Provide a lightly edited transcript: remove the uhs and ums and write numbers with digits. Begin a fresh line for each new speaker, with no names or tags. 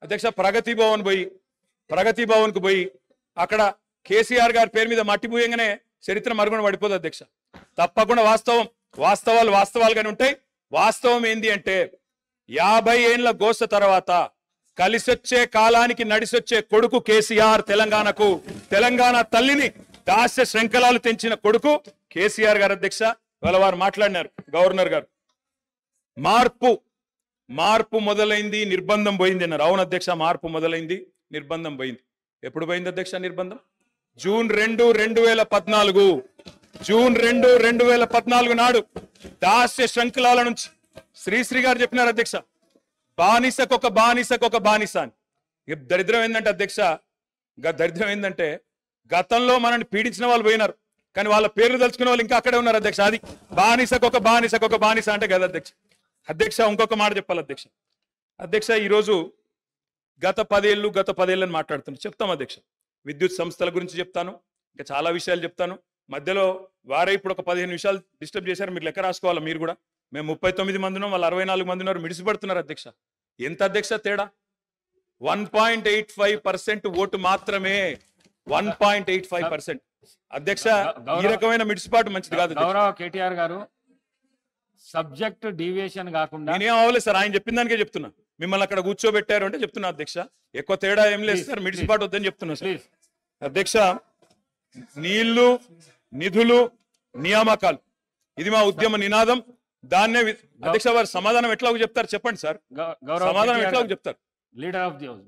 అధ్యక్ష ప్రగతి భవన్ కు పోయి అక్కడ కేసీఆర్ గారి పేరు మీద మట్టి పూయంగానే చరిత్ర మరుగున పడిపోదు అధ్యక్ష. తప్పకుండా వాస్తవాలుగానే ఉంటాయి. వాస్తవం ఏంది అంటే 50 ఏళ్ల గోస తర్వాత కలిసొచ్చే కాలానికి నడిసొచ్చే కొడుకు కేసీఆర్. తెలంగాణ తల్లిని దాస్య శృంఖలాలు తెంచిన కొడుకు కేసీఆర్ గారు అధ్యక్ష. వాళ్ళ వారు మాట్లాడినారు గవర్నర్ గారు. మార్పు మొదలైంది, నిర్బంధం పోయింది అన్నారు. అవును అధ్యక్ష, మార్పు మొదలైంది, నిర్బంధం పోయింది. ఎప్పుడు పోయింది అధ్యక్ష నిర్బంధం? జూన్ 2, 2014 నాడు దాస్య శృంఖలాల నుంచి శ్రీశ్రీ గారు చెప్పినారు అధ్యక్ష, బానిసకొక బానిస అని. దరిద్రం ఏంటంటే అధ్యక్ష, దరిద్రం ఏంటంటే గతంలో మనల్ని పీడించిన వాళ్ళు పోయినారు, కానీ వాళ్ళ పేర్లు తలుచుకునే వాళ్ళు ఇంకా అక్కడే ఉన్నారు అధ్యక్ష. అది బానిసకొక బానిస అంటే కదా అధ్యక్ష. అధ్యక్ష ఇంకొక మాట చెప్పాలి అధ్యక్ష. ఈరోజు గత 10 ఏళ్ళని మాట్లాడుతున్నాను. చెప్తాం అధ్యక్ష. విద్యుత్ సంస్థల గురించి చెప్తాను, ఇంకా చాలా విషయాలు చెప్తాను. మధ్యలో వారే ఇప్పుడు ఒక 15 నిమిషాలు డిస్టర్బ్ చేశారు. మీరు లెక్క రాసుకోవాలి. మీరు కూడా మేము 39 మంది ఉన్నాం, వాళ్ళు 64 మంది ఉన్నారు. మిడిసిపడుతున్నారు అధ్యక్ష. ఎంత అధ్యక్ష తేడా? 1.85% ఓటు మాత్రమే. 1.85% అధ్యక్ష. ఈ రకమైన మిడిసిపాటు మంచిది కాదు.
గౌరవ కేటీఆర్ గారు, సబ్జెక్ట్ డీవియేషన్ కాకుండా
నేనేం అవ్వలేదు సార్, ఆయన చెప్పిన దానికే చెప్తున్నా. మిమ్మల్ని అక్కడ కూర్చోబెట్టారు అంటే చెప్తున్నా అధ్యక్ష. ఎక్కువ తేడా ఏం లేదు సార్, మిడిసిపాటు వద్దని చెప్తున్నా సార్. అధ్యక్ష, నీళ్లు, నిధులు, నియామకాలు, ఇది మా ఉద్యమ నినాదం. దాన్నే అధ్యక్ష వారు సమాధానం ఎట్లాగో చెప్తారు చెప్పండి సార్. సమాధానం ఎట్లాగో చెప్తారు
లీడర్ ఆఫ్ ది హౌస్.